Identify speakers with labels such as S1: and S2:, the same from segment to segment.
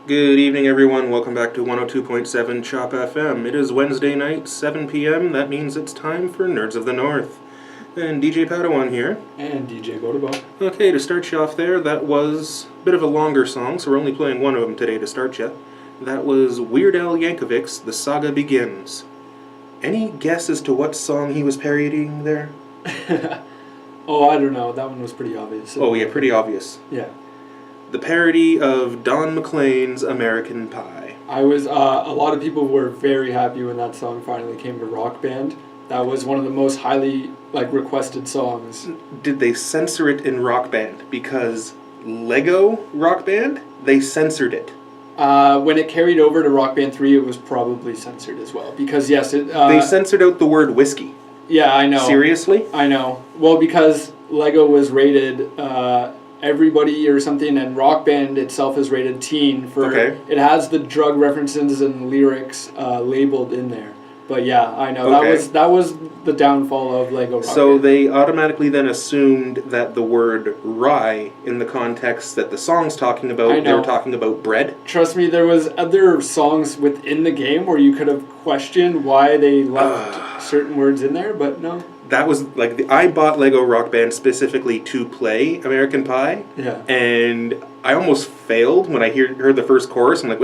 S1: Good evening, everyone. Welcome back to 102.7 Chop FM. It is Wednesday night, 7 p.m. That means it's time for Nerds of the North. And DJ Padawan here.
S2: And DJ Bodabo.
S1: Okay, to start you off there, that was a bit of a longer song, so we're only playing one of them today to start you. That was Weird Al Yankovic's The Saga Begins. Any guess as to what song he was parodying there?
S2: Oh, I don't know. That one was pretty obvious.
S1: Oh, yeah, pretty obvious.
S2: Yeah.
S1: The parody of Don McLean's American Pie.
S2: I was, a lot of people were very happy when that song finally came to Rock Band. That was one of the most highly, requested songs.
S1: Did they censor it in Rock Band? Because Lego Rock Band, they censored it.
S2: When it carried over to Rock Band 3, it was probably censored as well. Because, yes, it...
S1: they censored out the word whiskey.
S2: Yeah, I know.
S1: Seriously?
S2: I know. Well, because Lego was rated... everybody or something, and Rock Band itself is rated teen for it has the drug references and lyrics labeled in there. But yeah, I know that was the downfall of Lego Rock
S1: So
S2: Band.
S1: they automatically then assumed that the word rye, in the context that the song's talking about, they were talking about bread.
S2: Trust me, there was other songs within the game where you could have questioned why they left certain words in there, but no.
S1: That was, I bought Lego Rock Band specifically to play American Pie.
S2: Yeah.
S1: And I almost failed when I heard the first chorus. I'm like,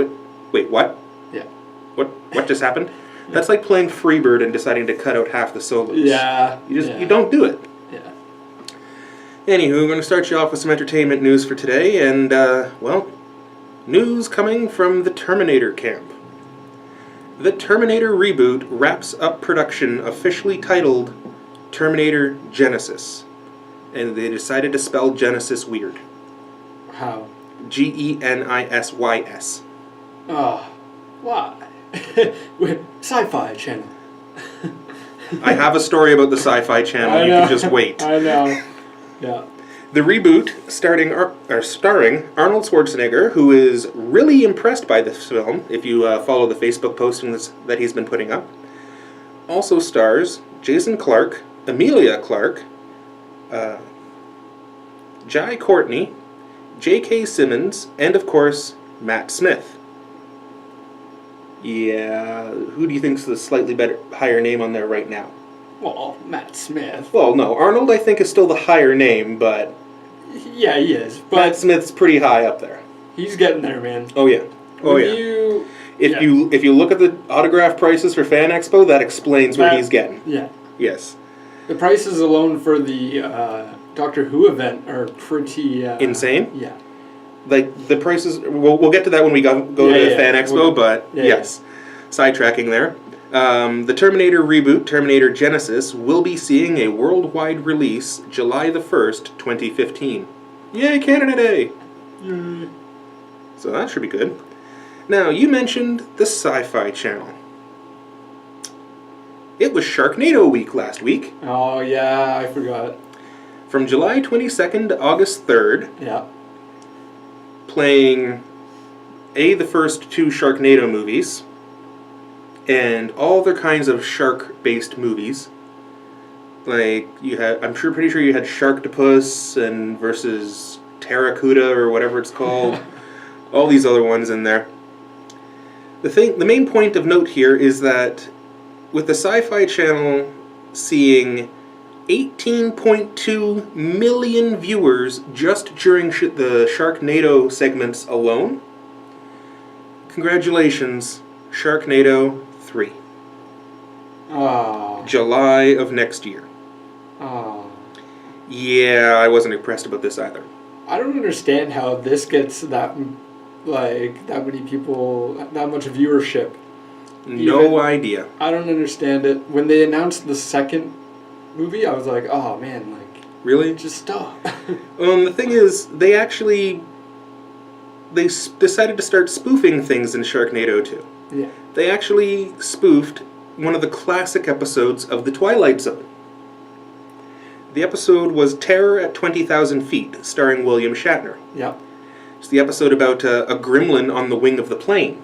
S1: wait, what?
S2: Yeah.
S1: What just happened? That's like playing Freebird and deciding to cut out half the solos.
S2: Yeah.
S1: You don't do it.
S2: Yeah.
S1: Anywho, we're going to start you off with some entertainment news for today. And, news coming from the Terminator camp. The Terminator reboot wraps up production officially titled Terminator Genesis. And they decided to spell Genesis weird.
S2: How?
S1: Genisys.
S2: Oh, why? Sci-Fi Channel.
S1: I have a story about the Sci-Fi Channel. You can just wait.
S2: I know. Yeah.
S1: The reboot, starring Arnold Schwarzenegger, who is really impressed by this film, if you follow the Facebook postings that he's been putting up, also stars Jason Clarke, Emilia Clarke, Jai Courtney, J.K. Simmons, and of course, Matt Smith. Yeah, who do you think's the slightly higher name on there right now?
S2: Well, Matt Smith.
S1: Well, no, Arnold I think is still the higher name, but...
S2: Yeah, he is. But
S1: Matt Smith's pretty high up there.
S2: He's getting there, man.
S1: Oh, yeah. If you look at the autograph prices for Fan Expo, that explains what he's getting.
S2: Yeah.
S1: Yes.
S2: The prices alone for the Doctor Who event are pretty...
S1: insane?
S2: Yeah.
S1: The prices... We'll get to that when we go to Fan Expo, but yes. Sidetracking there. The Terminator reboot, Terminator Genesis, will be seeing a worldwide release July the 1st, 2015. Yay, Canada Day!
S2: Yay.
S1: So that should be good. Now, you mentioned the Sci-Fi Channel. It was Sharknado week last week.
S2: Oh, yeah, I forgot.
S1: From July 22nd to August 3rd.
S2: Yeah.
S1: Playing the first two Sharknado movies. And all other kinds of shark-based movies. I'm pretty sure you had Sharktopus and versus Terracuda or whatever it's called. All these other ones in there. The main point of note here is that with the Sci-Fi Channel seeing 18.2 million viewers just during the Sharknado segments alone, congratulations, Sharknado 3.
S2: Oh.
S1: July of next year.
S2: Oh.
S1: Yeah, I wasn't impressed about this either.
S2: I don't understand how this gets that many people, that much viewership.
S1: No idea.
S2: I don't understand it. When they announced the second movie, I was like, oh man,
S1: really?
S2: Just stop.
S1: The thing is, they decided to start spoofing things in Sharknado 2.
S2: Yeah.
S1: They actually spoofed one of the classic episodes of The Twilight Zone. The episode was Terror at 20,000 Feet, starring William Shatner.
S2: Yeah.
S1: It's the episode about a gremlin on the wing of the plane.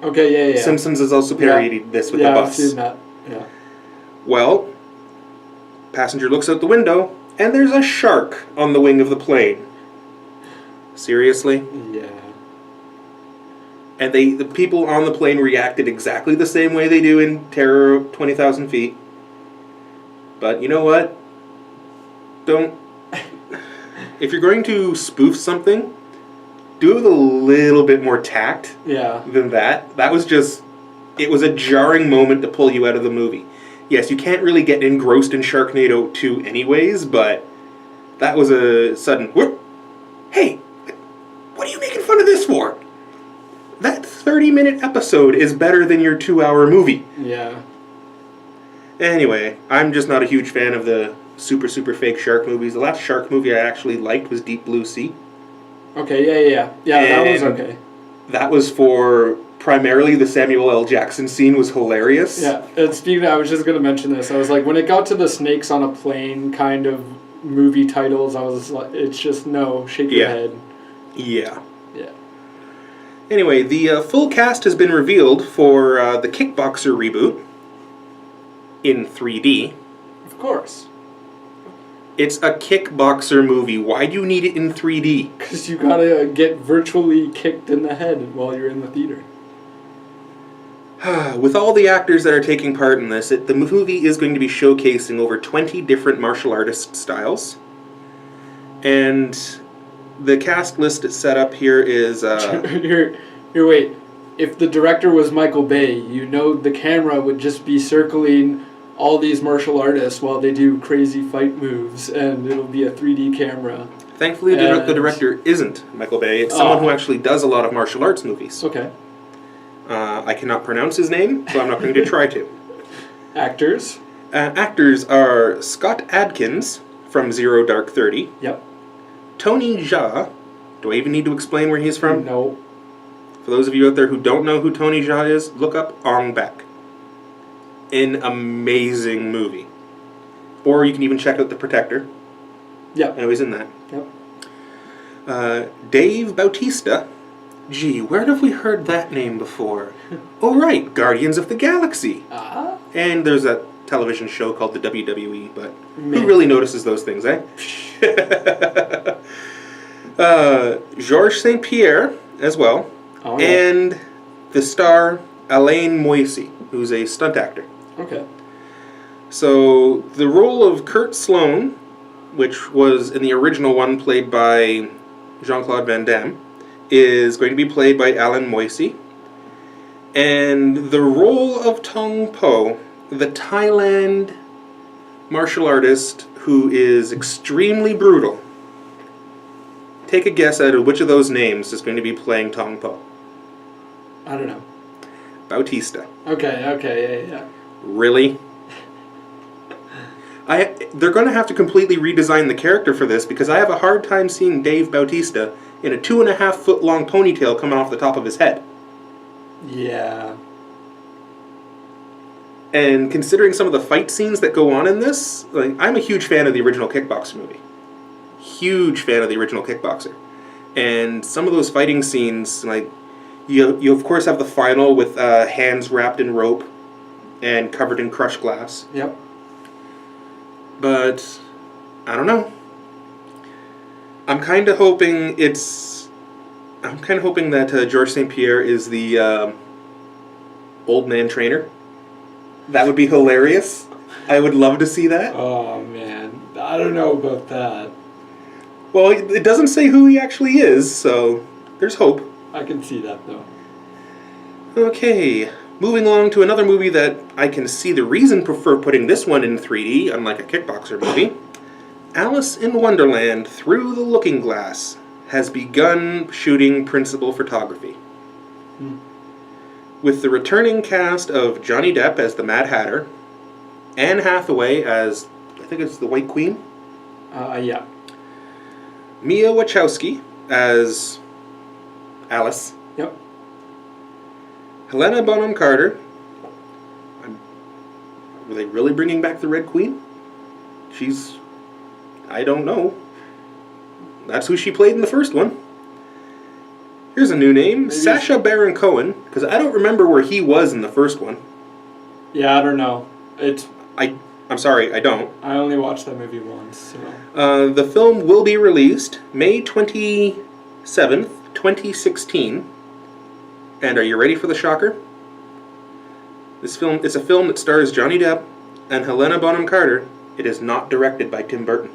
S2: Okay, yeah.
S1: Simpsons has also parodied this with the bus.
S2: Yeah, I've seen that. Yeah.
S1: Well, passenger looks out the window, and there's a shark on the wing of the plane. Seriously?
S2: Yeah.
S1: And the people on the plane reacted exactly the same way they do in Terror of 20,000 Feet. But you know what? Don't... If you're going to spoof something, do it with a little bit more tact than that. That was just... It was a jarring moment to pull you out of the movie. Yes, you can't really get engrossed in Sharknado 2 anyways, but that was a sudden... Whoop! Hey! What are you making fun of this for? That 30-minute episode is better than your 2-hour movie.
S2: Yeah.
S1: Anyway, I'm just not a huge fan of the super fake shark movies. The last shark movie I actually liked was Deep Blue Sea.
S2: Okay, yeah, that was okay.
S1: That was for primarily the Samuel L. Jackson scene was hilarious.
S2: Yeah, and speaking of, I was just going to mention this. I was like, when it got to the snakes on a plane kind of movie titles, I was like, it's just no, shake your head.
S1: Yeah. Anyway, the full cast has been revealed for the Kickboxer reboot in 3D.
S2: Of course.
S1: It's a Kickboxer movie. Why do you need it in 3D?
S2: Because you gotta get virtually kicked in the head while you're in the theater.
S1: With all the actors that are taking part in this, the movie is going to be showcasing over 20 different martial artist styles. And the cast list it's set up here is...
S2: Here, wait. If the director was Michael Bay, you know the camera would just be circling all these martial artists while they do crazy fight moves, and it'll be a 3D camera.
S1: Thankfully, the director isn't Michael Bay. It's someone who actually does a lot of martial arts movies.
S2: Okay.
S1: I cannot pronounce his name, so I'm not going to try to.
S2: Actors?
S1: Actors are Scott Adkins from Zero Dark 30.
S2: Yep.
S1: Tony Jaa. Do I even need to explain where he's from?
S2: No.
S1: For those of you out there who don't know who Tony Jaa is, look up Ong Bak. An amazing movie. Or you can even check out The Protector.
S2: Yeah.
S1: I know he's in that.
S2: Yep.
S1: Dave Bautista. Gee, where have we heard that name before? Oh, right, Guardians of the Galaxy.
S2: Uh-huh.
S1: And there's a television show called the WWE, but who really notices those things, eh? Georges St. Pierre as well.
S2: Oh, yeah.
S1: And the star Alain Moissy, who's a stunt actor.
S2: Okay.
S1: So the role of Kurt Sloan, which was in the original one played by Jean-Claude Van Damme, is going to be played by Alan Moissy. And the role of Tong Po, the Thailand martial artist who is extremely brutal. Take a guess at which of those names is going to be playing Tong Po.
S2: I don't know.
S1: Bautista.
S2: Okay, yeah.
S1: Really? They're going to have to completely redesign the character for this because I have a hard time seeing Dave Bautista in a 2.5 foot long ponytail coming off the top of his head.
S2: Yeah.
S1: And considering some of the fight scenes that go on in this, like, I'm a huge fan of the original Kickboxer movie. Huge fan of the original Kickboxer. And some of those fighting scenes, like, you of course have the final with hands wrapped in rope and covered in crushed glass.
S2: Yep.
S1: But I don't know. I'm kind of hoping that Georges St. Pierre is the old man trainer. That would be hilarious. I would love to see that.
S2: Oh man, I don't know about that.
S1: Well, it doesn't say who he actually is, so there's hope.
S2: I can see that though.
S1: Okay, moving along to another movie that I can see the reason for putting this one in 3D, unlike a Kickboxer movie. Alice in Wonderland Through the Looking Glass has begun shooting principal photography. With the returning cast of Johnny Depp as the Mad Hatter, Anne Hathaway as, I think it's the White Queen?
S2: Yeah.
S1: Mia Wachowski as Alice.
S2: Yep.
S1: Helena Bonham Carter. Were they really bringing back the Red Queen? I don't know. That's who she played in the first one. Here's a new name,
S2: Maybe
S1: Sacha Baron Cohen, because I don't remember where he was in the first one.
S2: Yeah, I don't know.
S1: I'm sorry, I don't.
S2: I only watched that movie once, so.
S1: The film will be released May 27th, 2016. And are you ready for the shocker? This film is a film that stars Johnny Depp and Helena Bonham Carter. It is not directed by Tim Burton.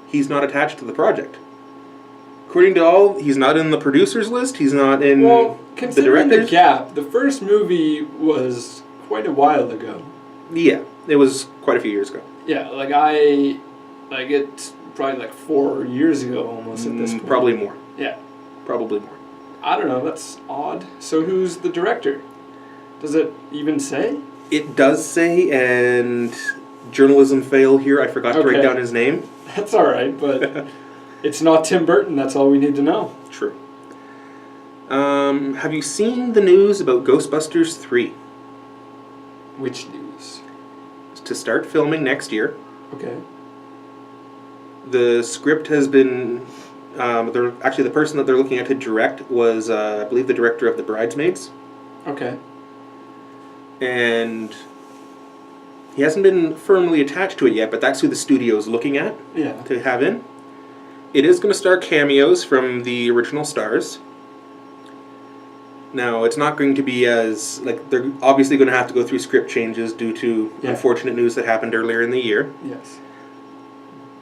S1: He's not attached to the project. According to all, he's not in the producers list. He's not in the directors.
S2: The gap, the first movie was quite a while ago.
S1: Yeah, it was quite a few years ago.
S2: Yeah, it's probably 4 years ago almost at this point.
S1: Probably more.
S2: Yeah.
S1: Probably more.
S2: I don't know, that's odd. So who's the director? Does it even say?
S1: It does say, and journalism fail here, I forgot to write down his name.
S2: That's alright, but it's not Tim Burton, that's all we need to know.
S1: True. Have you seen the news about Ghostbusters 3?
S2: Which news?
S1: It's to start filming next year.
S2: Okay.
S1: The script has been... actually, the person that they're looking at to direct was, I believe, the director of The Bridesmaids.
S2: Okay.
S1: And he hasn't been firmly attached to it yet, but that's who the studio is looking at to have in. It is going to star cameos from the original stars. Now, it's not going to be as... they're obviously going to have to go through script changes due to unfortunate news that happened earlier in the year.
S2: Yes.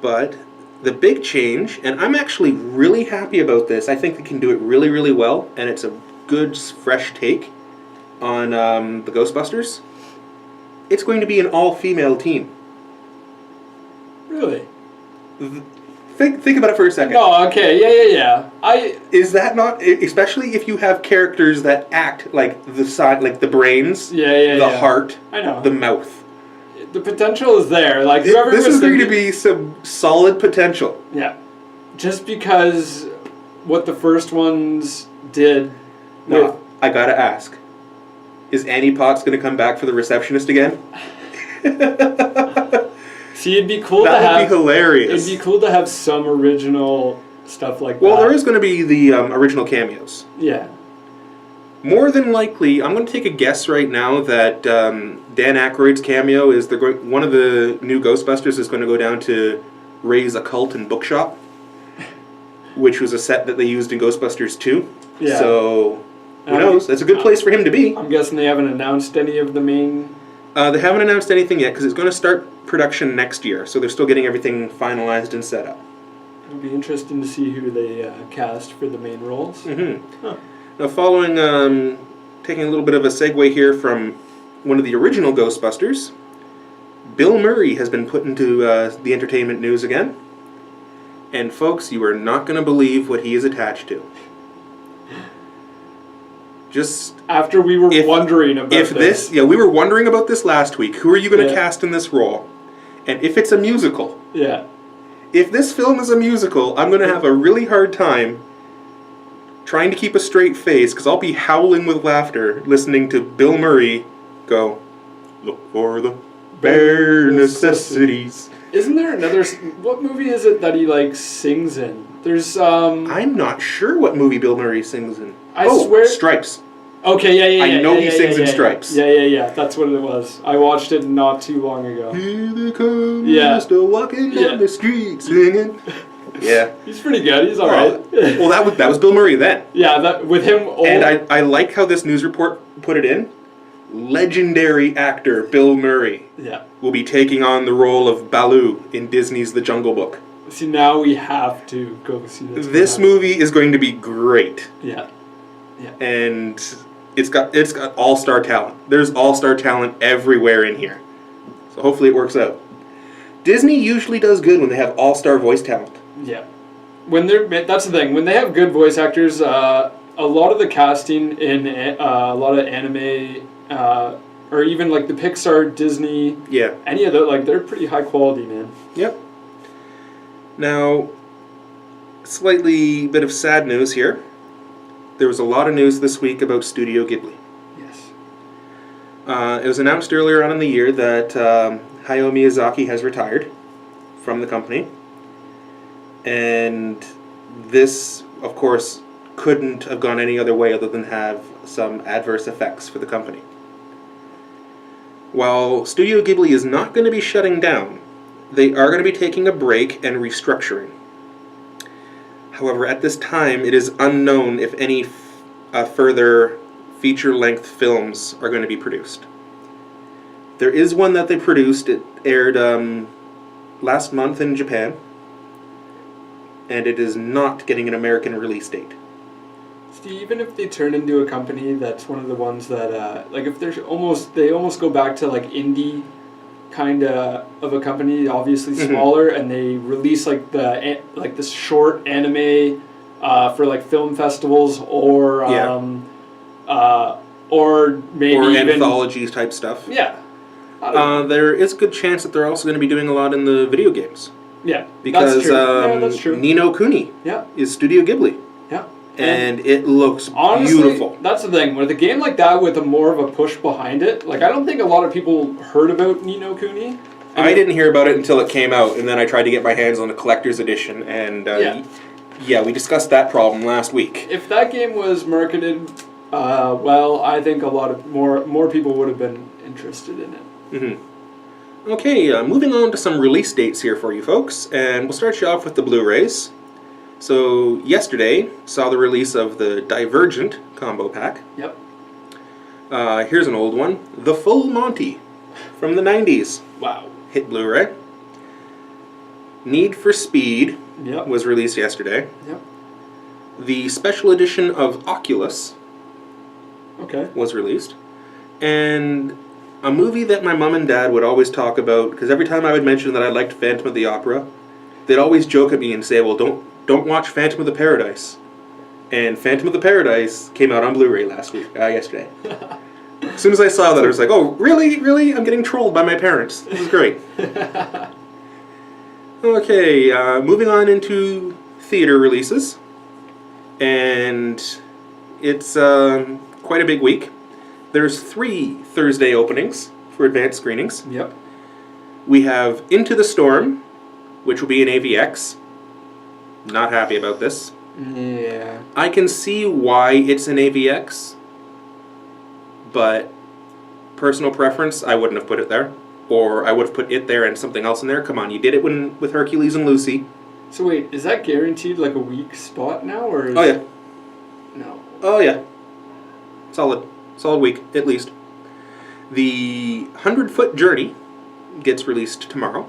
S1: But the big change, and I'm actually really happy about this, I think they can do it really, really well, and it's a good, fresh take on the Ghostbusters. It's going to be an all-female team.
S2: Really?
S1: Think about it for a second.
S2: Oh, okay, yeah.
S1: Is that not, especially if you have characters that act like the side, like the brains, the heart,
S2: I know,
S1: the mouth.
S2: The potential is there.
S1: This is going to be some solid potential.
S2: Yeah, just because what the first ones did.
S1: No, I gotta ask: is Annie Potts going to come back for the receptionist again?
S2: See, it'd be cool
S1: that would be hilarious.
S2: It'd be cool to have some original stuff like that.
S1: Well, there is going to be the original cameos.
S2: Yeah.
S1: More than likely, I'm going to take a guess right now that Dan Aykroyd's cameo is one of the new Ghostbusters is going to go down to Ray's Occult and Bookshop, which was a set that they used in Ghostbusters 2. Yeah. So, who knows? That's a good place for him to be.
S2: I'm guessing they haven't announced any of the main...
S1: They haven't announced anything yet because it's going to start production next year, so they're still getting everything finalized and set up.
S2: It'll be interesting to see who they cast for the main roles.
S1: Mm-hmm. Huh. Now, following, taking a little bit of a segue here from one of the original Ghostbusters, Bill Murray has been put into the entertainment news again. And folks, you are not going to believe what he is attached to. Just
S2: after we were wondering about this.
S1: We were wondering about this last week. Who are you going to cast in this role? And if it's a musical, if this film is a musical, I'm going to have a really hard time trying to keep a straight face because I'll be howling with laughter listening to Bill Murray go, "Look for the bare necessities."
S2: Isn't there another... What movie is it that he, sings in? There's,
S1: I'm not sure what movie Bill Murray sings in.
S2: I swear...
S1: Stripes.
S2: Okay, yeah.
S1: I know he sings in Stripes.
S2: Yeah. That's what it was. I watched it not too long ago.
S1: Here they come, still walking down the street singing. Yeah.
S2: He's pretty good. He's alright.
S1: Well, that was Bill Murray then.
S2: Yeah, with him...
S1: And I like how this news report put it in. Legendary actor Bill Murray will be taking on the role of Baloo in Disney's The Jungle Book.
S2: See, now we have to go see this.
S1: This movie is going to be great.
S2: Yeah.
S1: And it's got all-star talent. There's all-star talent everywhere in here. So hopefully it works out. Disney usually does good when they have all-star voice talent.
S2: Yeah. That's the thing. When they have good voice actors, a lot of the casting in a lot of anime, or even the Pixar, Disney, any of those, they're pretty high quality, man.
S1: Yep. Now, slightly bit of sad news here. There was a lot of news this week about Studio Ghibli.
S2: Yes.
S1: It was announced earlier on in the year that Hayao Miyazaki has retired from the company. And this, of course, couldn't have gone any other way other than have some adverse effects for the company. While Studio Ghibli is not going to be shutting down, they are going to be taking a break and restructuring. However, at this time, it is unknown if any further feature-length films are going to be produced. There is one that they produced. It aired last month in Japan, and it is not getting an American release date.
S2: See, even if they turn into a company that's one of the ones that, like, if they almost go back to like indie kind of a company, obviously smaller, and they release like the short anime for like film festivals or maybe
S1: or
S2: even
S1: anthologies type stuff.
S2: Yeah.
S1: There is a good chance that they're also going to be doing a lot in the video games.
S2: Yeah,
S1: because
S2: that's true. That's true.
S1: Ni no Kuni is Studio Ghibli.
S2: Yeah.
S1: And it looks
S2: honestly,
S1: beautiful.
S2: That's the thing. With a game like that with a more of a push behind it, like I don't think a lot of people heard about Ni no Kuni.
S1: I didn't hear about it until it came out, and then I tried to get my hands on a collector's edition, and we discussed that problem last week.
S2: If that game was marketed well, I think a lot of more people would have been interested in it.
S1: Mm-hmm. Okay, moving on to some release dates here for you folks, and we'll start you off with the Blu-rays. So, yesterday saw the release of the Divergent combo pack.
S2: Yep.
S1: Here's an old one. The Full Monty from the 90s.
S2: Wow.
S1: Hit Blu-ray. Need for Speed was released yesterday.
S2: Yep.
S1: The special edition of Oculus was released. And a movie that my mom and dad would always talk about, because every time I would mention that I liked Phantom of the Opera, they'd always joke at me and say, well, don't watch Phantom of the Paradise. And Phantom of the Paradise came out on Blu-ray yesterday. As soon as I saw that, I was like, oh, really? Really? I'm getting trolled by my parents. This is great. Okay, moving on into theater releases. And it's quite a big week. There's 3 Thursday openings for advanced screenings.
S2: Yep.
S1: We have Into the Storm, which will be in AVX. Not happy about this.
S2: Yeah.
S1: I can see why it's in AVX, but personal preference, I wouldn't have put it there. Or I would have put it there and something else in there. Come on, you did it with Hercules and Lucy.
S2: So wait, is that guaranteed like a week spot now, or?
S1: Oh yeah.
S2: No.
S1: Oh yeah. Solid week at least. The 100-Foot Journey gets released tomorrow.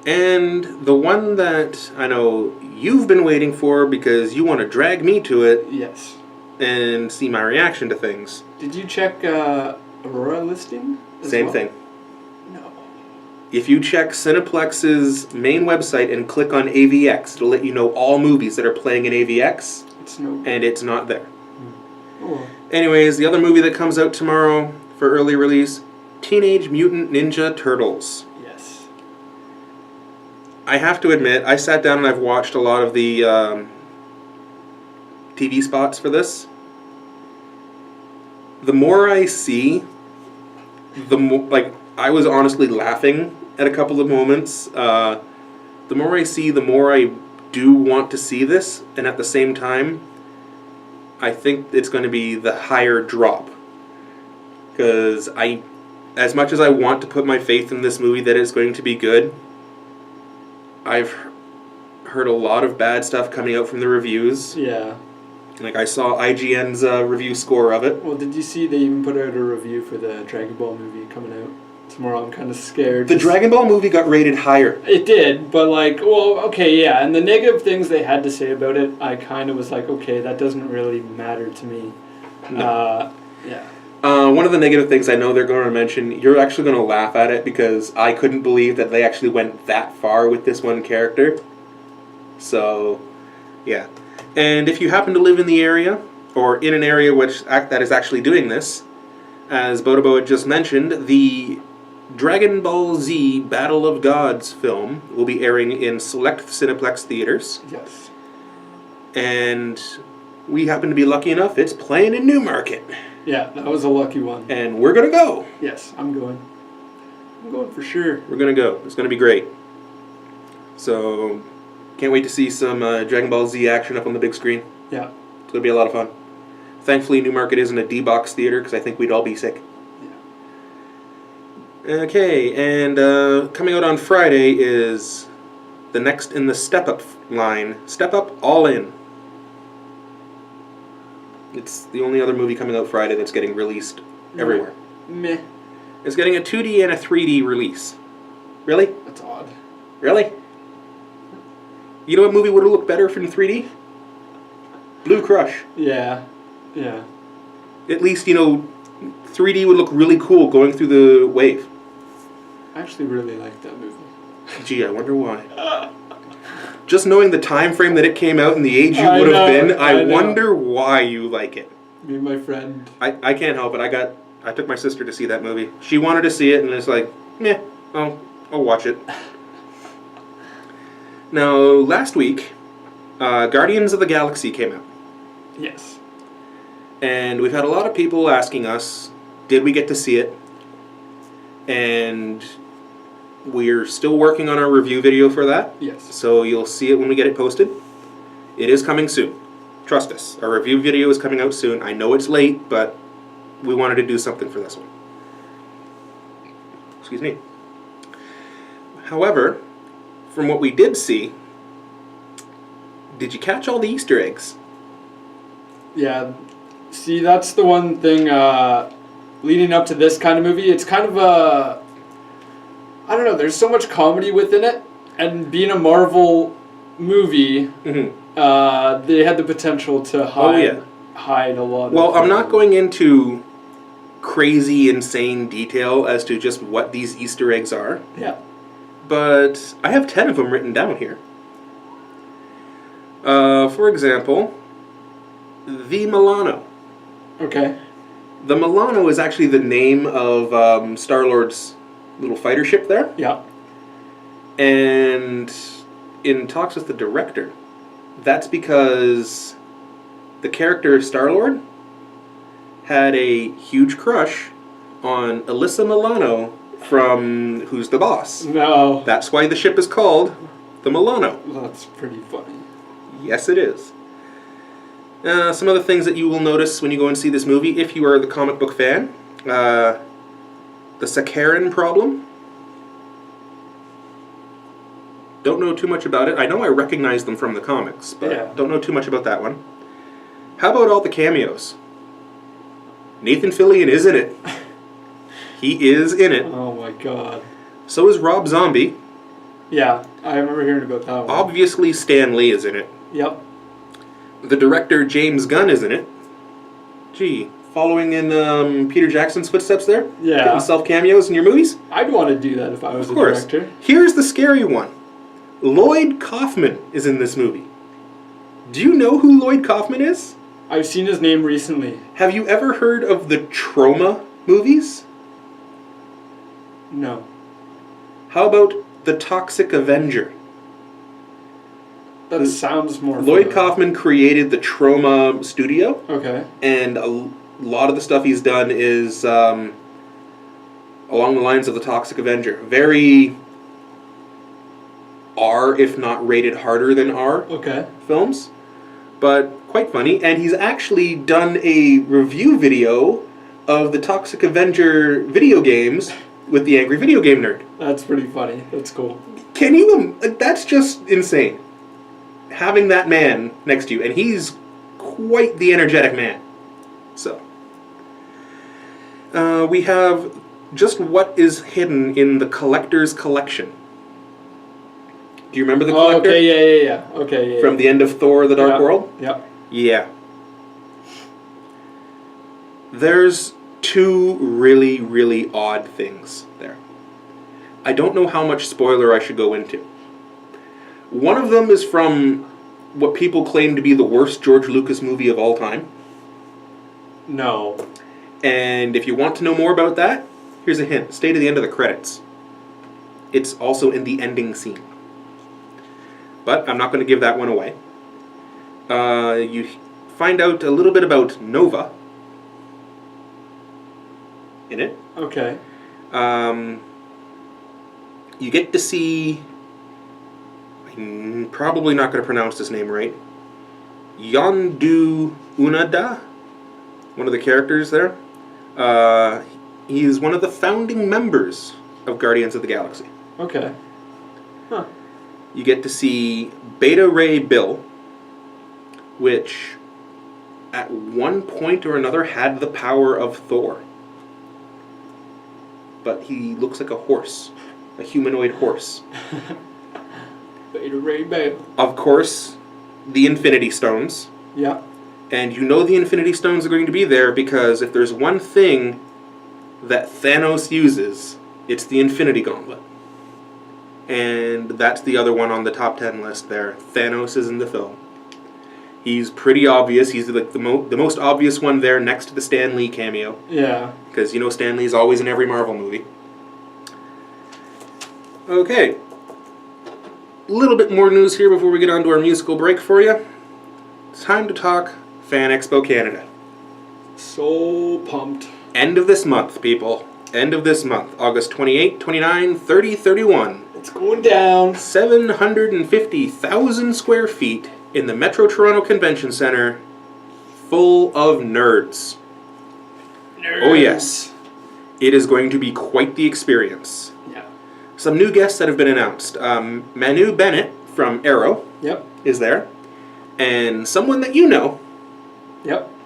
S1: And the one that I know you've been waiting for because you want to drag me to it.
S2: Yes.
S1: And see my reaction to things.
S2: Did you check Aurora listing?
S1: Same thing.
S2: No.
S1: If you check Cineplex's main website and click on AVX, it'll let you know all movies that are playing in AVX. And it's not there.
S2: Oh.
S1: Anyways, the other movie that comes out tomorrow for early release, Teenage Mutant Ninja Turtles.
S2: Yes.
S1: I have to admit, I sat down and I've watched a lot of the TV spots for this. The more I see, the more, I was honestly laughing at a couple of moments. The more I see, the more I do want to see this, and at the same time, I think it's going to be the higher drop. Because as much as I want to put my faith in this movie that it's going to be good, I've heard a lot of bad stuff coming out from the reviews.
S2: Yeah.
S1: I saw IGN's review score of it.
S2: Well, did you see they even put out a review for the Dragon Ball movie coming out tomorrow? I'm kind of scared.
S1: The Dragon Ball movie got rated higher.
S2: It did, but okay, yeah. And the negative things they had to say about it, I kind of was like, okay, that doesn't really matter to me.
S1: No.
S2: Yeah.
S1: One of the negative things I know they're going to mention, you're actually going to laugh at it because I couldn't believe that they actually went that far with this one character. So, yeah. And if you happen to live in the area, or in an area that is actually doing this, as Botobo had just mentioned, the Dragon Ball Z Battle of Gods film will be airing in select Cineplex theaters.
S2: Yes.
S1: And we happen to be lucky enough, it's playing in Newmarket.
S2: Yeah, that was a lucky one.
S1: And we're going to go.
S2: Yes, I'm going. I'm going for sure.
S1: We're going to go. It's going to be great. So, can't wait to see some Dragon Ball Z action up on the big screen.
S2: Yeah.
S1: It's going to be a lot of fun. Thankfully, Newmarket isn't a D-box theater because I think we'd all be sick. Yeah. Okay, and coming out on Friday is the next in the Step Up line. Step Up All In. It's the only other movie coming out Friday that's getting released everywhere.
S2: Meh.
S1: It's getting a 2D and a 3D release. Really?
S2: That's odd.
S1: Really? You know what movie would have looked better from 3D? Blue Crush.
S2: Yeah. Yeah.
S1: At least, 3D would look really cool going through the wave.
S2: I actually really like that movie.
S1: Gee, I wonder why. Just knowing the time frame that it came out and the age you would have been, I wonder why you like it.
S2: Me and my friend.
S1: I can't help it. I took my sister to see that movie. She wanted to see it, and it's like, meh, I'll watch it. Now, last week, Guardians of the Galaxy came out.
S2: Yes.
S1: And we've had a lot of people asking us, did we get to see it? And we're still working on our review video for that.
S2: Yes.
S1: So you'll see it when we get it posted. It is coming soon. Trust us. Our review video is coming out soon. I know it's late, but we wanted to do something for this one. Excuse me. However, from what we did see, did you catch all the Easter eggs?
S2: Yeah. See, that's the one thing leading up to this kind of movie. It's kind of a... I don't know, there's so much comedy within it. And being a Marvel movie, they had the potential to hide a lot of...
S1: Well, I'm not going into crazy, insane detail as to just what these Easter eggs are.
S2: Yeah.
S1: But I have 10 of them written down here. For example, the Milano.
S2: Okay.
S1: The Milano is actually the name of Star-Lord's little fighter ship there.
S2: Yeah.
S1: And in talks with the director, that's because the character Star-Lord had a huge crush on Alyssa Milano from Who's the Boss.
S2: No.
S1: That's why the ship is called the Milano.
S2: That's pretty funny.
S1: Yes, it is. Some other things that you will notice when you go and see this movie, if you are the comic book fan, the Sakharine problem. Don't know too much about it. I know I recognize them from the comics, but don't know too much about that one. How about all the cameos? Nathan Fillion is in it. He is in it.
S2: Oh my god.
S1: So is Rob Zombie.
S2: Yeah, I remember hearing about that one.
S1: Obviously Stan Lee is in it.
S2: Yep.
S1: The director James Gunn is in it. Gee, following in Peter Jackson's footsteps there?
S2: Yeah.
S1: Getting self-cameos in your movies?
S2: I'd want to do that if I was
S1: Of course.
S2: a director.
S1: Here's the scary one. Lloyd Kaufman is in this movie. Do you know who Lloyd Kaufman is?
S2: I've seen his name recently.
S1: Have you ever heard of the Troma movies?
S2: No.
S1: How about The Toxic Avenger?
S2: That sounds more
S1: Lloyd
S2: familiar.
S1: Kaufman created the Troma studio.
S2: Okay.
S1: And a lot of the stuff he's done is along the lines of The Toxic Avenger. Very R, if not rated harder than R films. But quite funny. And he's actually done a review video of the Toxic Avenger video games with the Angry Video Game Nerd.
S2: That's pretty funny. That's cool.
S1: Can you... That's just insane. Having that man next to you. And he's quite the energetic man. So. We have just what is hidden in the Collector's Collection. Do you remember the Collector?
S2: Okay, yeah. Okay, yeah.
S1: From the end of Thor: The Dark World?
S2: Yep.
S1: Yeah. There's two really, really odd things there. I don't know how much spoiler I should go into. One of them is from what people claim to be the worst George Lucas movie of all time.
S2: No.
S1: And if you want to know more about that, here's a hint. Stay to the end of the credits. It's also in the ending scene. But I'm not going to give that one away. You find out a little bit about Nova in it.
S2: Okay.
S1: You get to see... I'm probably not going to pronounce this name right. Yondu Unada, one of the characters there. He's one of the founding members of Guardians of the Galaxy.
S2: Okay. Huh.
S1: You get to see Beta Ray Bill, which at one point or another had the power of Thor. But he looks like a horse. A humanoid horse.
S2: Beta Ray Bale.
S1: Of course, the Infinity Stones.
S2: Yeah.
S1: And you know the Infinity Stones are going to be there because if there's one thing that Thanos uses, it's the Infinity Gauntlet. And that's the other one on the top 10 list there. Thanos is in the film. He's pretty obvious. He's like the most obvious one there next to the Stan Lee cameo.
S2: Yeah.
S1: Because you know Stan Lee's always in every Marvel movie. Okay. A little bit more news here before we get on to our musical break for you. It's time to talk Fan Expo Canada.
S2: So pumped.
S1: End of this month, people. End of this month. August 28, 29, 30, 31.
S2: It's going down.
S1: 750,000 square feet in the Metro Toronto Convention Centre, full of nerds. Oh yes. It is going to be quite the experience.
S2: Yeah.
S1: Some new guests that have been announced. Manu Bennett from Arrow is there. And someone that you know,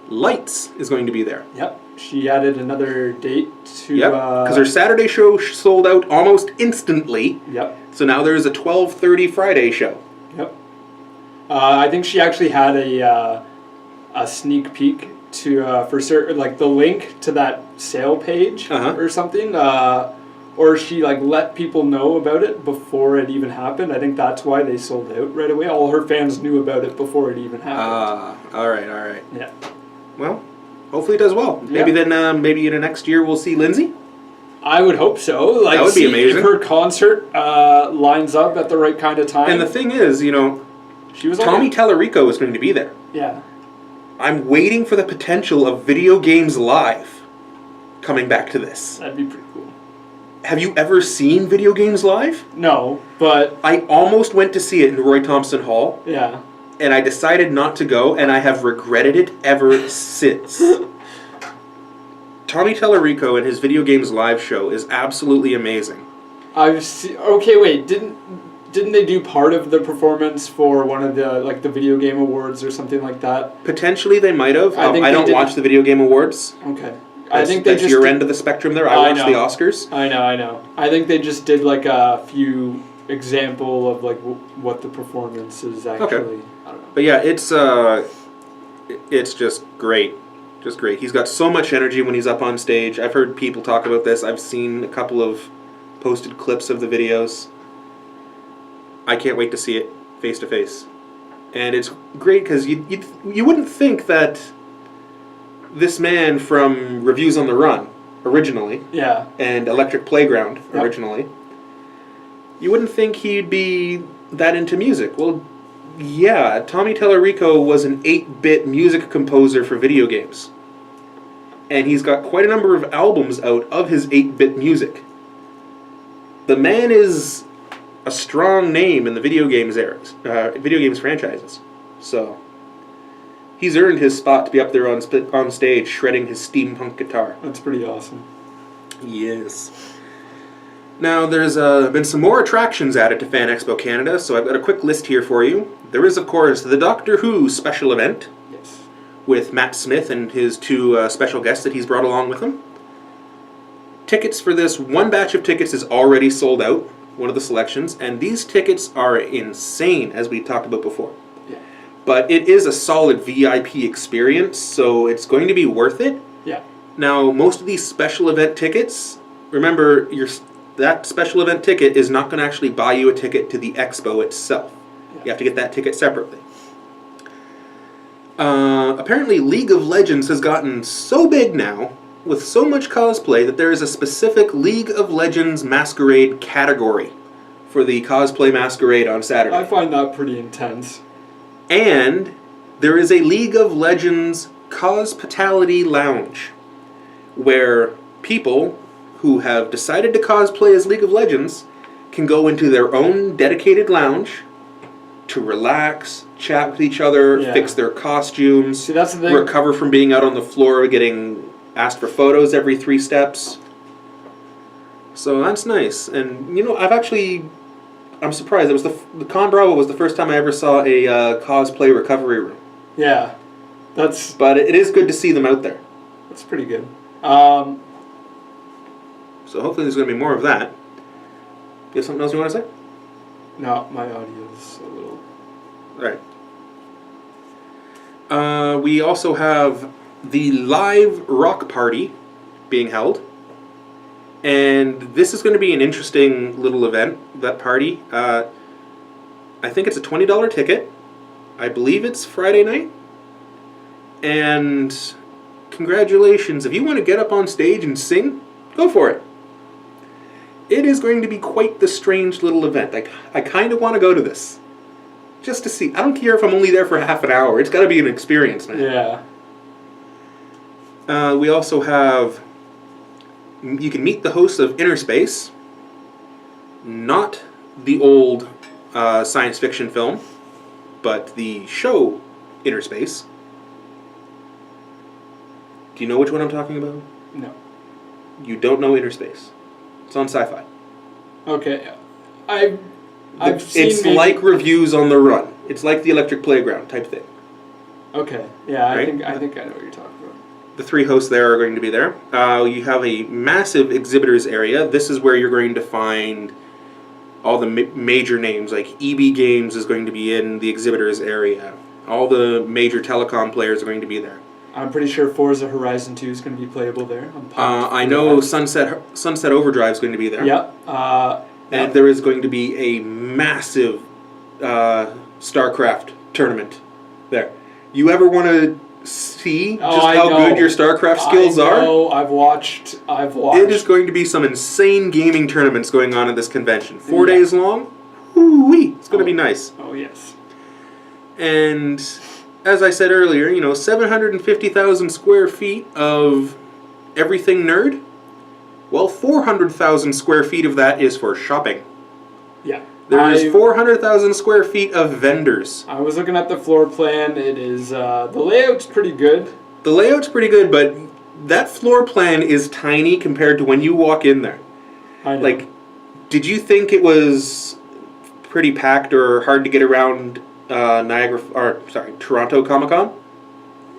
S1: Lights, is going to be there.
S2: Yep. She added another date to...
S1: Yep, because her Saturday show sold out almost instantly.
S2: Yep.
S1: So now there's a 12:30 Friday show.
S2: Yep. I think she actually had a sneak peek to for certain, like the link to that sale page or something. Or she like let people know about it before it even happened. I think that's why they sold out right away. All her fans knew about it before it even happened.
S1: All right.
S2: Yeah.
S1: Well, hopefully it does well. Maybe then, maybe in the next year we'll see Lindsay.
S2: I would hope so. Like,
S1: that would be amazing.
S2: If her concert lines up at the right kind of time.
S1: And the thing is, you know,
S2: she was
S1: Tommy Tallarico is going to be there.
S2: Yeah.
S1: I'm waiting for the potential of Video Games Live coming back to this.
S2: That'd be pretty cool.
S1: Have you ever seen Video Games Live?
S2: No, but...
S1: I almost went to see it in Roy Thompson Hall.
S2: Yeah.
S1: And I decided not to go, and I have regretted it ever since. Tommy Tallarico and his Video Games Live show is absolutely amazing.
S2: Okay, wait, didn't they do part of the performance for one of the the video game awards or something like that?
S1: Potentially they might have. I don't watch the video game awards.
S2: Okay.
S1: I think that's your end of the spectrum there. I watch the Oscars.
S2: I know. I think they just did like a few example of like what the performance is actually.
S1: Okay.
S2: I don't know.
S1: But yeah, it's just great. Just great. He's got so much energy when he's up on stage. I've heard people talk about this. I've seen a couple of posted clips of the videos. I can't wait to see it face to face. And it's great because you wouldn't think that this man from Reviews on the Run originally and Electric Playground originally, you wouldn't think he'd be that into music. Well, yeah, Tommy Tallarico was an 8-bit music composer for video games. And he's got quite a number of albums out of his 8-bit music. The man is a strong name in the video games franchises. So, he's earned his spot to be up there on stage shredding his steampunk guitar.
S2: That's pretty awesome.
S1: Yes. Now, there's been some more attractions added to Fan Expo Canada, so I've got a quick list here for you. There is, of course, the Doctor Who special event.
S2: Yes.
S1: With Matt Smith and his 2 special guests that he's brought along with him. Tickets for this, one batch of tickets is already sold out, one of the selections, and these tickets are insane, as we talked about before.
S2: Yeah.
S1: But it is a solid VIP experience, so it's going to be worth it.
S2: Yeah. Now,
S1: most of these special event tickets, remember, that special event ticket is not going to actually buy you a ticket to the expo itself. Yeah. You have to get that ticket separately. Apparently, League of Legends has gotten so big now, with so much cosplay, that there is a specific League of Legends Masquerade category for the cosplay masquerade on Saturday.
S2: I find that pretty intense.
S1: And there is a League of Legends Cospatality Lounge, where people who have decided to cosplay as League of Legends can go into their own dedicated lounge to relax, chat with each other, fix their costumes,
S2: see, that's the thing.
S1: Recover from being out on the floor getting asked for photos every 3 steps. So that's nice. And, you know, I'm surprised. It was the Con Bravo was the first time I ever saw a cosplay recovery room.
S2: Yeah.
S1: But it is good to see them out there.
S2: That's pretty good.
S1: So hopefully there's going to be more of that. You have something else you want to say?
S2: No, my audio is a little...
S1: All right. We also have the live rock party being held. And this is going to be an interesting little event, that party. I think it's a $20 ticket. I believe it's Friday night. And congratulations. If you want to get up on stage and sing, go for it. It is going to be quite the strange little event. I kind of want to go to this. Just to see. I don't care if I'm only there for half an hour. It's got to be an experience, man.
S2: Yeah.
S1: We also have... You can meet the hosts of Inner Space. Not the old science fiction film, but the show Inner Space. Do you know which one I'm talking about?
S2: No.
S1: You don't know Inner Space. It's on Sci-Fi.
S2: Okay. I've seen
S1: It's like Reviews on the Run. It's like the Electric Playground type thing.
S2: Okay. Yeah,
S1: Right?
S2: I think I know what you're talking about.
S1: The 3 hosts there are going to be there. You have a massive exhibitors area. This is where you're going to find all the major names. Like EB Games is going to be in the exhibitors area. All the major telecom players are going to be there.
S2: I'm pretty sure Forza Horizon 2 is going to be playable there.
S1: I know Sunset Overdrive is going to be there.
S2: Yep.
S1: And there is going to be a massive StarCraft tournament there. You ever want to see just how good your StarCraft skills are?
S2: I've watched.
S1: It is going to be some insane gaming tournaments going on at this convention. 4 days long. Woo-wee. It's going to be nice.
S2: Oh, yes.
S1: And as I said earlier, 750,000 square feet of everything nerd. Well, 400,000 square feet of that is for shopping.
S2: Yeah.
S1: There is 400,000 square feet of vendors.
S2: I was looking at the floor plan. It is, the layout's pretty good.
S1: The layout's pretty good, but that floor plan is tiny compared to when you walk in there.
S2: I know.
S1: Like, did you think it was pretty packed or hard to get around Toronto Comic-Con?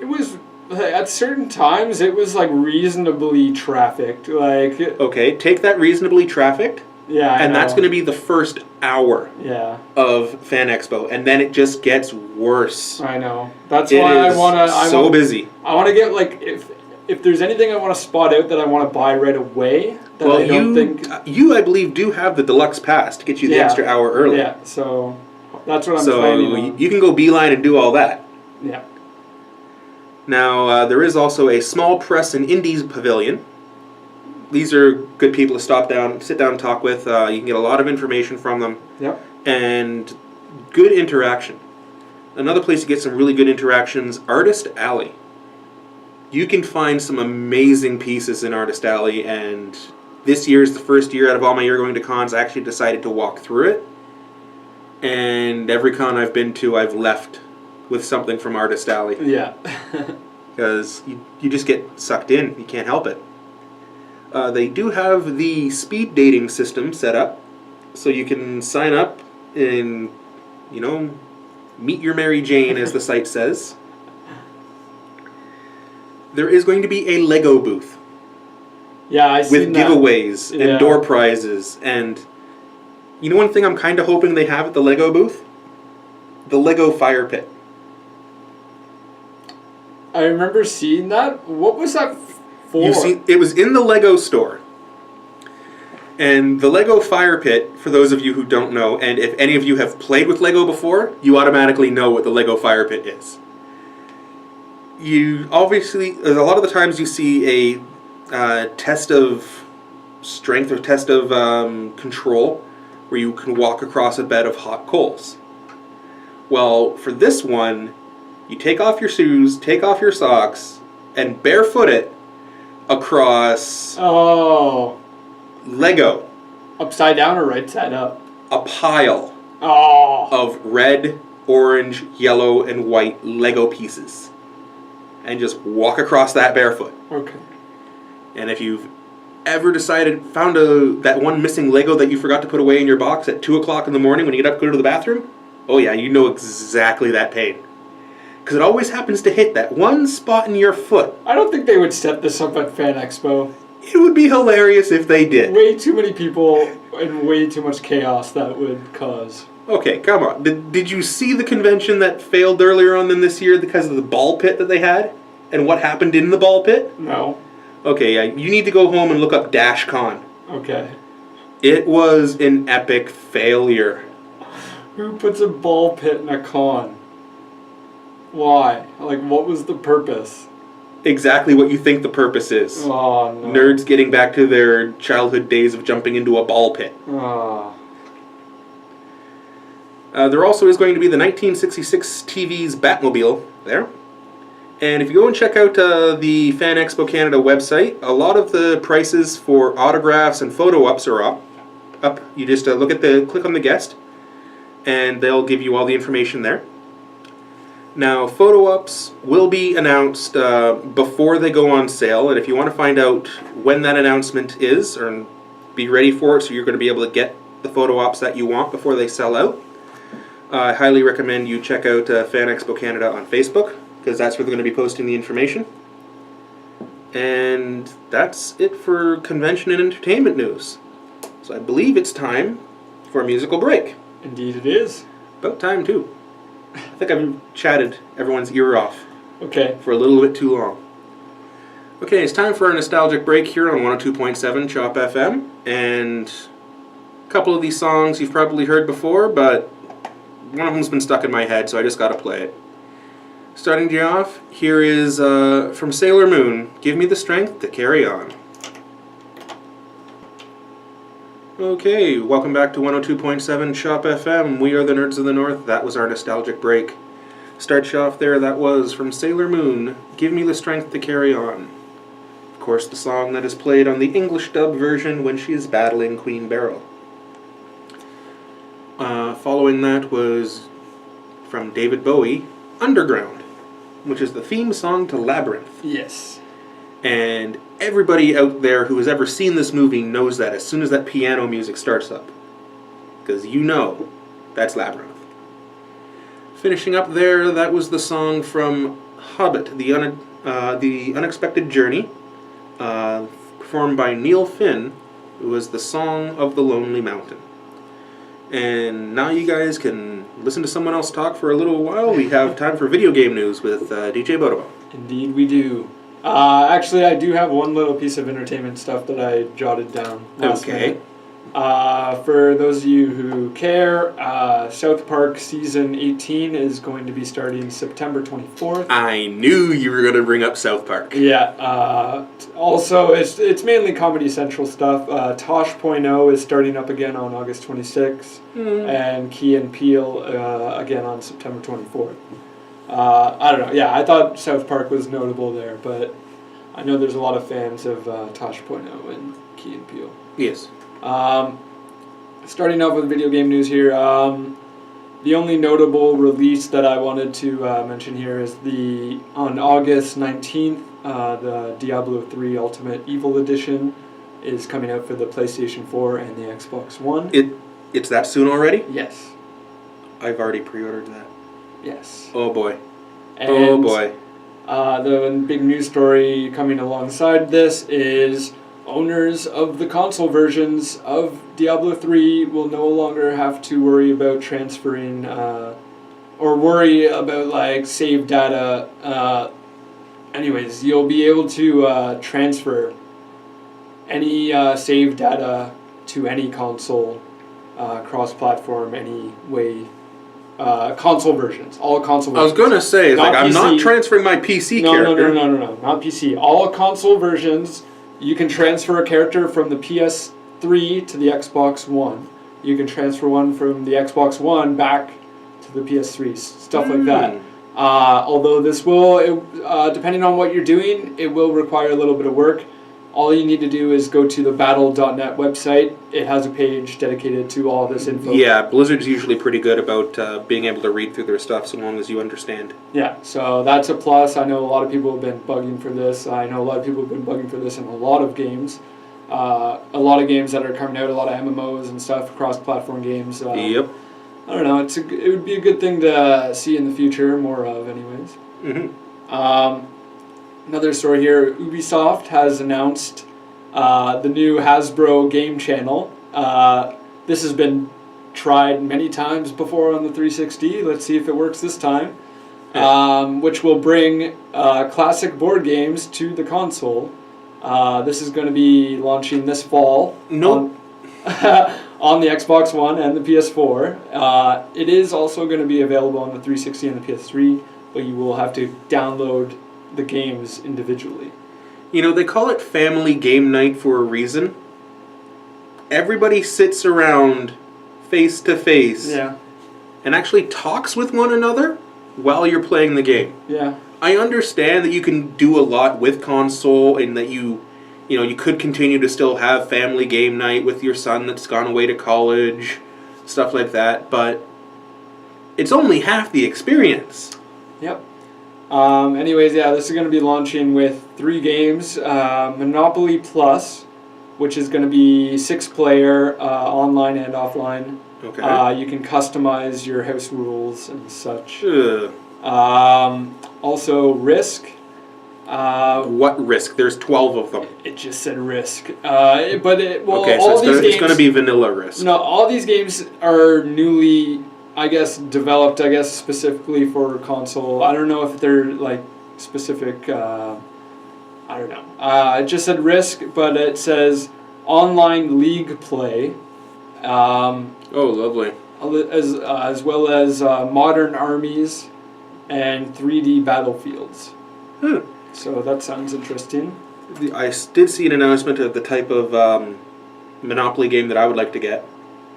S2: It was, at certain times, it was, reasonably trafficked.
S1: Okay, take that reasonably trafficked.
S2: Yeah,
S1: and that's going to be the first hour of Fan Expo, and then it just gets worse.
S2: I know. That's why I want to...
S1: busy.
S2: I want to get, if there's anything I want to spot out that I want to buy right away,
S1: you, I believe, do have the deluxe pass to get you the extra hour early.
S2: Yeah, so that's what I'm planning on.
S1: So you can go beeline and do all that.
S2: Yeah.
S1: Now, there is also a small press and indies pavilion. These are good people to sit down and talk with. You can get a lot of information from them.
S2: Yep.
S1: And good interaction. Another place to get some really good interactions, Artist Alley. You can find some amazing pieces in Artist Alley, and this year is the first year out of all my year going to cons I actually decided to walk through it. And every con I've been to, I've left with something from Artist Alley.
S2: Yeah.
S1: Because you just get sucked in. You can't help it. They do have the speed dating system set up, so you can sign up and, meet your Mary Jane, as the site says. There is going to be a Lego booth.
S2: Yeah, I see.
S1: With giveaways and door prizes. And one thing I'm kind of hoping they have at the Lego booth? The Lego fire pit.
S2: I remember seeing that. What was that for?
S1: It was in the Lego store. And the Lego fire pit, for those of you who don't know, and if any of you have played with Lego before, you automatically know what the Lego fire pit is. You obviously, a lot of the times you see a test of strength or test of control where you can walk across a bed of hot coals. Well, for this one, you take off your shoes, take off your socks, and barefoot it across Lego.
S2: Upside down or right side up?
S1: A pile of red, orange, yellow, and white Lego pieces. And just walk across that barefoot.
S2: Okay.
S1: And if you've ever found that one missing Lego that you forgot to put away in your box at 2 o'clock in the morning when you get up to go to the bathroom, oh yeah, you know exactly that pain. because it always happens to hit that one spot in your foot.
S2: I don't think they would set this up at Fan Expo.
S1: It would be hilarious if they did.
S2: Way too many people and way too much chaos that would cause.
S1: Okay, come on. Did you see the convention that failed earlier on in this year because of the ball pit that they had? And what happened in the ball pit?
S2: No.
S1: Okay, you need to go home and look up DashCon.
S2: Okay.
S1: It was an epic failure.
S2: Who puts a ball pit in a con? Why? Like, what was the purpose?
S1: Exactly what you think the purpose is.
S2: Oh, no.
S1: Nerds getting back to their childhood days of jumping into a ball pit.
S2: Oh.
S1: There also is going to be the 1966 TV's Batmobile there. And if you go and check out the Fan Expo Canada website, a lot of the prices for autographs and photo ops are up. You just click on the guest, and they'll give you all the information there. Now, photo ops will be announced before they go on sale, and if you want to find out when that announcement is, or be ready for it so you're going to be able to get the photo ops that you want before they sell out, I highly recommend you check out Fan Expo Canada on Facebook, because that's where they're going to be posting the information. And that's it for convention and entertainment news. So I believe it's time for a musical break.
S2: Indeed it is.
S1: About time, too. I think I've chatted everyone's ear off
S2: Okay.
S1: for a little bit too long. Okay, it's time for a nostalgic break here on 102.7 Chop FM. And a couple of these songs you've probably heard before, but one of them's been stuck in my head, so I just gotta play it. Starting you off, here is from Sailor Moon, Give Me the Strength to Carry On. Okay, welcome back to 102.7 Chop FM. We are the Nerds of the North. That was our nostalgic break. Start you off there, that was from Sailor Moon, Give Me the Strength to Carry On. Of course, the song that is played on the English dub version when she is battling Queen Beryl. Following that was from David Bowie, Underground, which is the theme song to Labyrinth.
S2: Yes.
S1: And everybody out there who has ever seen this movie knows that as soon as that piano music starts up. Because you know that's Labyrinth. Finishing up there, that was the song from Hobbit, The Unexpected Journey, performed by Neil Finn. It was the Song of the Lonely Mountain. And now you guys can listen to someone else talk for a little while. We have time for video game news with DJ Bodobo.
S2: Indeed we do. Actually, I do have one little piece of entertainment stuff that I jotted down last minute. For those of you who care, South Park Season 18 is going to be starting September 24th.
S1: I knew you were going to bring up South Park.
S2: Yeah. Also, it's mainly Comedy Central stuff. Tosh.0 is starting up again on August 26th, and Key and Peele again on September 24th. I don't know. Yeah, I thought South Park was notable there, but I know there's a lot of fans of Tosh.0 and Key and Peele.
S1: Yes.
S2: Starting off with video game news here, the only notable release that I wanted to mention here is on August 19th, the Diablo 3 Ultimate Evil Edition is coming out for the PlayStation 4 and the Xbox One.
S1: It's that soon already?
S2: Yes.
S1: I've already pre-ordered that.
S2: Yes.
S1: Oh boy.
S2: And,
S1: oh boy.
S2: The big news story coming alongside this is owners of the console versions of Diablo 3 will no longer have to worry about transferring or worry about like save data. Anyways, you'll be able to transfer any save data to any console, cross-platform, any way. Console versions, all console versions. I
S1: was going to say,
S2: not
S1: I'm
S2: PC.
S1: not transferring my PC character.
S2: No, not PC. All console versions, you can transfer a character from the PS3 to the Xbox One. You can transfer one from the Xbox One back to the PS3, stuff like that. Although this will, depending on what you're doing, it will require a little bit of work. All you need to do is go to the battle.net website. It has a page dedicated to all this info.
S1: Yeah, Blizzard's usually pretty good about being able to read through their stuff so long as you understand.
S2: Yeah, so that's a plus. I know a lot of people have been bugging for this. I know a lot of people have been bugging for this in a lot of games. A lot of games that are coming out, a lot of MMOs and stuff, cross-platform games.
S1: Yep.
S2: I don't know. It would be a good thing to see in the future, more of, anyways. Another story here: Ubisoft has announced the new Hasbro game channel. This has been tried many times before on the 360. Let's see if it works this time. Which will bring classic board games to the console. This is going to be launching this fall.
S1: Nope.
S2: On the Xbox One and the PS4. It is also going to be available on the 360 and the PS3, but you will have to download the games individually.
S1: You know, they call it family game night for a reason. Everybody sits around face to face and actually talks with one another while you're playing the game.
S2: Yeah.
S1: I understand that you can do a lot with console and that you could continue to still have family game night with your son that's gone away to college, stuff like that, but it's only half the experience.
S2: Yep. Anyways, this is going to be launching with 3 games. Monopoly Plus, which is going to be 6-player, online and offline.
S1: Okay.
S2: You can customize your house rules and such. Also, Risk.
S1: What Risk? There's 12 of them.
S2: It just said Risk. All
S1: so
S2: these games,
S1: it's going to be vanilla Risk.
S2: No, all these games are newly, developed, specifically for console. I don't know if they're, specific, I don't know. It just said Risk, but it says online league play.
S1: Oh, lovely.
S2: As well as modern armies and 3D battlefields. So that sounds interesting.
S1: I did see an announcement of the type of Monopoly game that I would like to get.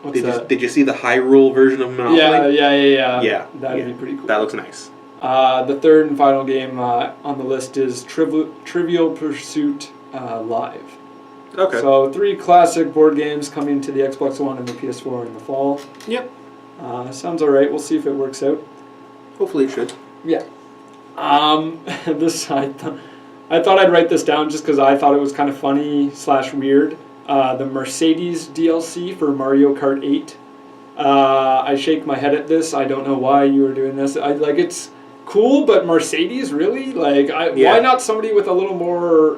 S2: What's that?
S1: Did you see the Hyrule version of Monopoly?
S2: Yeah. That'd be pretty cool.
S1: That looks nice.
S2: The third and final game on the list is Trivial Pursuit Live.
S1: Okay.
S2: So 3 classic board games coming to the Xbox One and the PS4 in the fall.
S1: Yep.
S2: Sounds alright. We'll see if it works out.
S1: Hopefully it should.
S2: Yeah. I thought I'd write this down just because I thought it was kind of funny / weird. The Mercedes DLC for Mario Kart 8. I shake my head at this. I don't know why you were doing this. It's cool, but Mercedes, really? Why not somebody with a little more,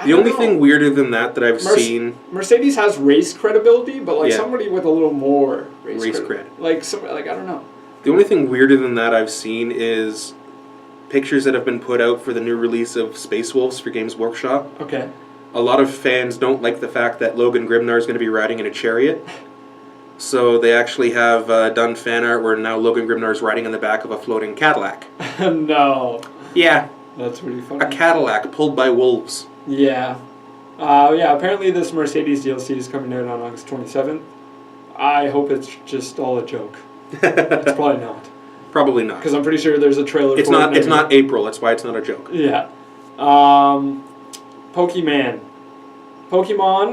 S1: The only thing weirder than that I've seen...
S2: Mercedes has race credibility, but somebody with a little more
S1: race cred.
S2: I don't know.
S1: The only thing weirder than that I've seen is pictures that have been put out for the new release of Space Wolves for Games Workshop.
S2: Okay.
S1: A lot of fans don't like the fact that Logan Grimnar is going to be riding in a chariot. So they actually have done fan art where now Logan Grimnar is riding in the back of a floating Cadillac.
S2: No.
S1: Yeah.
S2: That's pretty funny.
S1: A Cadillac pulled by wolves.
S2: Yeah. Apparently this Mercedes DLC is coming out on August 27th. I hope it's just all a joke. It's probably not.
S1: Probably not.
S2: Because I'm pretty sure there's a trailer
S1: it's
S2: for
S1: not,
S2: it.
S1: It's not April, that's why it's not a joke.
S2: Yeah. Pokemon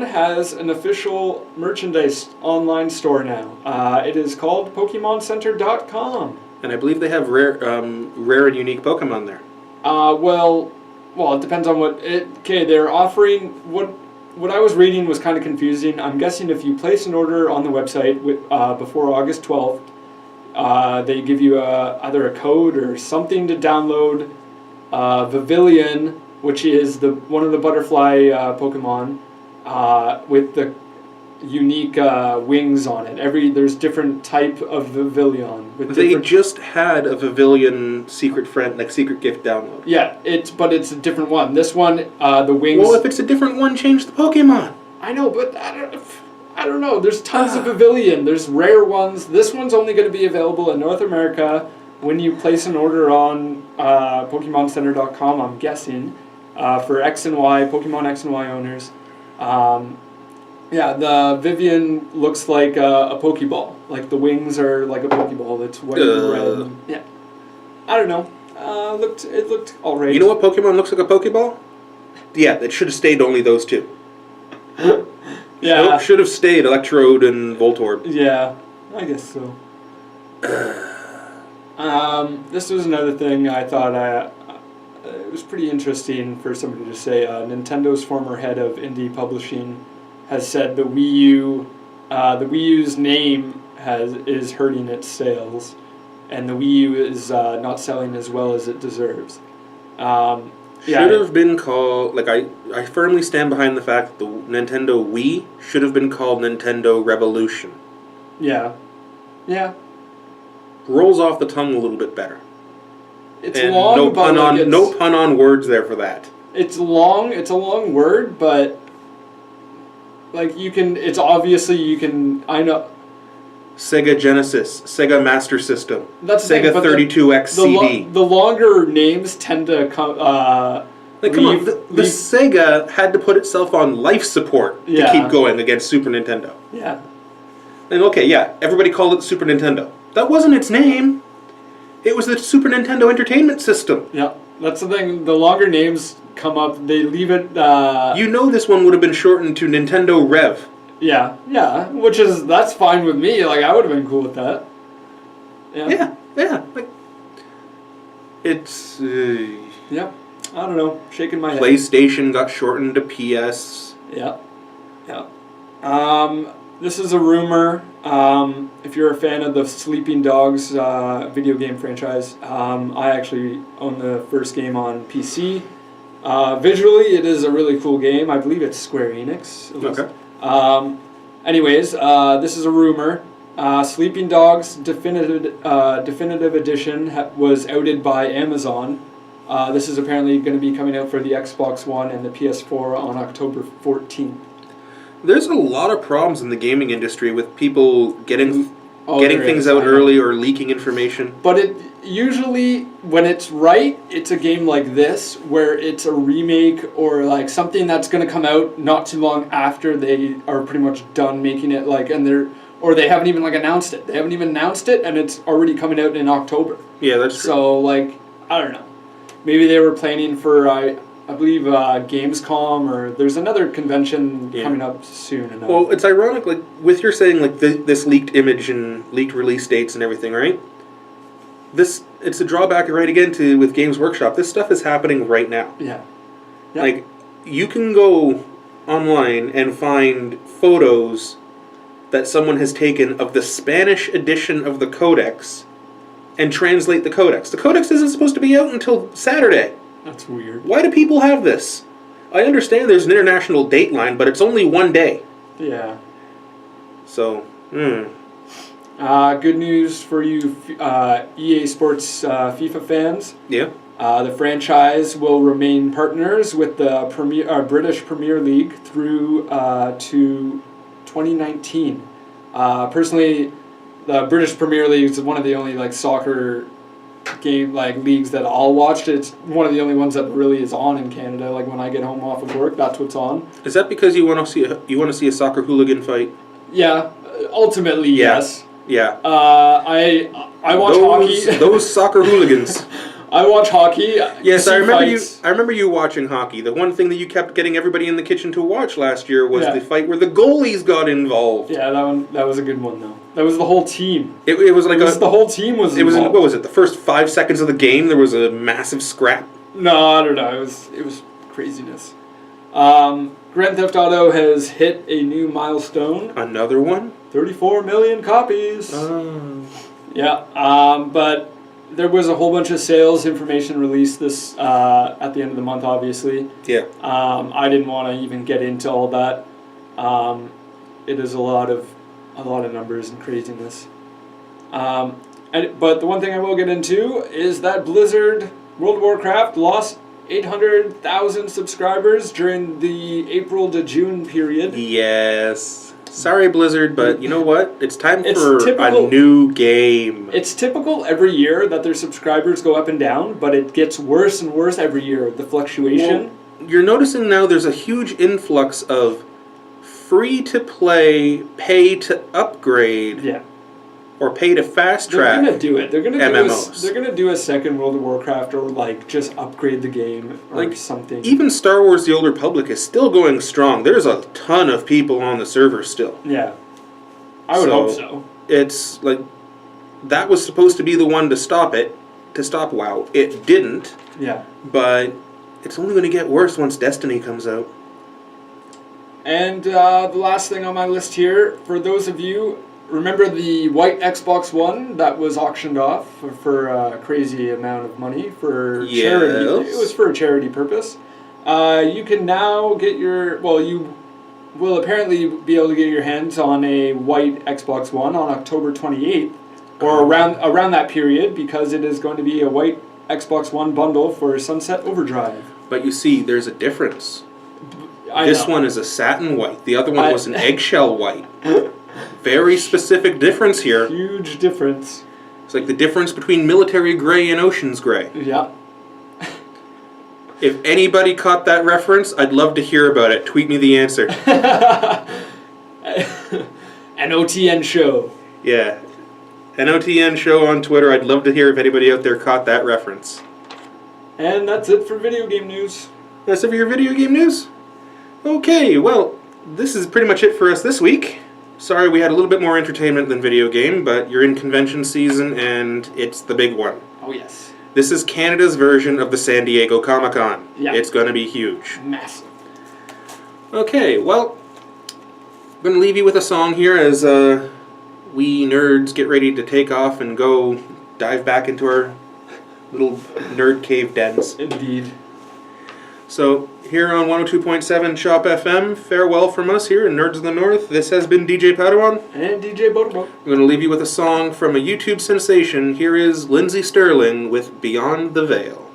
S2: has an official merchandise online store now. It is called PokemonCenter.com.
S1: And I believe they have rare and unique Pokemon there.
S2: Well, it depends on what... they're offering... What I was reading was kind of confusing. I'm guessing if you place an order on the website before August 12th, they give you either a code or something to download. Vivillon, which is one of the butterfly Pokemon, with the unique wings on it. There's different type of Vivillon.
S1: They just had a Vivillon secret gift download.
S2: Yeah, but it's a different one. This one, the wings...
S1: Well, if it's a different one, change the Pokemon.
S2: I know, but I don't know. There's tons of Vivillon. There's rare ones. This one's only going to be available in North America when you place an order on PokemonCenter.com, I'm guessing, for X and Y, Pokemon X and Y owners. The Vivian looks like a Pokeball. The wings are like a Pokeball. It's white and red. Yeah. I don't know. It looked alright.
S1: You know what Pokemon looks like a Pokeball? Yeah, it should have stayed only those two.
S2: Yeah.
S1: Should have stayed Electrode and Voltorb.
S2: Yeah, I guess so. This was another thing I thought it was pretty interesting for somebody to say. Nintendo's former head of indie publishing has said the Wii U the Wii U's name is hurting its sales, and the Wii U is not selling as well as it deserves.
S1: Should have been called, like, I firmly stand behind the fact that the Nintendo Wii should have been called Nintendo Revolution.
S2: Yeah. Yeah.
S1: Rolls off the tongue a little bit better.
S2: It's and long,
S1: no pun on no pun on words there for that.
S2: It's long. It's a long word, but like you can. It's obviously you can. I know.
S1: Sega Genesis, Sega Master System,
S2: That's
S1: Sega 32X CD.
S2: The longer names tend to come.
S1: Like, come on, the Sega had to put itself on life support to keep going against Super Nintendo.
S2: Yeah.
S1: And okay, yeah, everybody called it Super Nintendo. That wasn't its name. It was the Super Nintendo Entertainment System.
S2: Yeah, that's the thing. The longer names come up, they leave it...
S1: You know this one would have been shortened to Nintendo Rev.
S2: Yeah, that's fine with me. Like, I would have been cool with that. Yeah.
S1: Like, it's...
S2: Yeah, I don't know. Shaking my head.
S1: PlayStation got shortened to PS.
S2: Yeah. This is a rumor. If you're a fan of the Sleeping Dogs video game franchise, I actually own the first game on PC. Visually, it is a really cool game. I believe it's Square Enix.
S1: Okay.
S2: Anyways, this is a rumor. Sleeping Dogs Definitive Edition was outed by Amazon. This is apparently going to be coming out for the Xbox One and the PS4 on October 14th.
S1: There's a lot of problems in the gaming industry with people getting things out early or leaking information.
S2: But it usually, when it's right, it's a game like this, where it's a remake or like something that's going to come out not too long after they are pretty much done making it, like, and they haven't even like announced it. They haven't even announced it, and it's already coming out in October.
S1: Yeah, that's true.
S2: So, like, I don't know. Maybe they were planning for, I believe, Gamescom, or there's another convention coming up soon enough.
S1: Well, it's ironic, like, with your saying, like, this leaked image and leaked release dates and everything, right? It's a drawback, right, again, with Games Workshop. This stuff is happening right now.
S2: Yeah.
S1: Like, you can go online and find photos that someone has taken of the Spanish edition of the Codex and translate the Codex. The Codex isn't supposed to be out until Saturday.
S2: That's weird.
S1: Why do people have this? I understand there's an international dateline, but it's only one day.
S2: Yeah.
S1: So,
S2: good news for you EA Sports FIFA fans.
S1: Yeah.
S2: The franchise will remain partners with the British Premier League through to 2019. Personally, the British Premier League is one of the only like soccer game like leagues that I'll watch. It's one of the only ones that really is on in Canada. Like when I get home off of work, that's what's on.
S1: Is that because you want to see a soccer hooligan fight?
S2: Yeah, ultimately yes.
S1: Yeah.
S2: I watch hockey.
S1: Those soccer hooligans.
S2: I watch hockey.
S1: Yes, I remember you watching hockey. The one thing that you kept getting everybody in the kitchen to watch last year was the fight where the goalies got involved.
S2: Yeah, that was a good one though. That was the whole team.
S1: The whole team
S2: was involved.
S1: It was what was it? The first 5 seconds of the game there was a massive scrap.
S2: No, I don't know. It was craziness. Grand Theft Auto has hit a new milestone.
S1: Another one?
S2: 34 million copies. Yeah, but there was a whole bunch of sales information released this at the end of the month, obviously.
S1: Yeah.
S2: I didn't want to even get into all that. It is a lot of numbers and craziness. But the one thing I will get into is that Blizzard World of Warcraft lost 800,000 subscribers during the April to June period.
S1: Yes. Sorry, Blizzard, but you know what? It's time for a new game.
S2: It's typical every year that their subscribers go up and down, but it gets worse and worse every year, the fluctuation.
S1: Well, you're noticing now there's a huge influx of free-to-play, pay-to-upgrade, or pay-to-fast-track
S2: They're going to do it. They're going to
S1: MMOs.
S2: They're going to do a second World of Warcraft or, like, just upgrade the game or something.
S1: Even Star Wars The Old Republic is still going strong. There's a ton of people on the server still.
S2: Yeah. I would hope so.
S1: It's, like, that was supposed to be the one to stop WoW. It didn't.
S2: Yeah.
S1: But it's only going to get worse once Destiny comes out.
S2: And the last thing on my list here, for those of you, remember the white Xbox One that was auctioned off for a crazy amount of money for charity? It was for a charity purpose. You can now get you will apparently be able to get your hands on a white Xbox One on October 28th, or around that period, because it is going to be a white Xbox One bundle for Sunset Overdrive.
S1: But you see, there's a difference. This one is a satin white. The other one was an eggshell white. Very specific difference here.
S2: Huge difference.
S1: It's like the difference between military gray and ocean's gray.
S2: Yeah.
S1: If anybody caught that reference, I'd love to hear about it. Tweet me the answer.
S2: An OTN show.
S1: Yeah. An OTN show on Twitter. I'd love to hear if anybody out there caught that reference.
S2: And that's it for video game news.
S1: That's it for your video game news? Okay, well, this is pretty much it for us this week. Sorry we had a little bit more entertainment than video game, but you're in convention season and it's the big one.
S2: Oh, yes.
S1: This is Canada's version of the San Diego Comic-Con.
S2: Yeah.
S1: It's going to be huge.
S2: Massive.
S1: Okay, well, I'm going to leave you with a song here as we nerds get ready to take off and go dive back into our little nerd cave dens.
S2: Indeed.
S1: So, here on 102.7 Shop FM, farewell from us here in Nerds of the North. This has been DJ Padawan.
S2: And DJ Botobo.
S1: I'm going to leave you with a song from a YouTube sensation. Here is Lindsey Sterling with Beyond the Veil.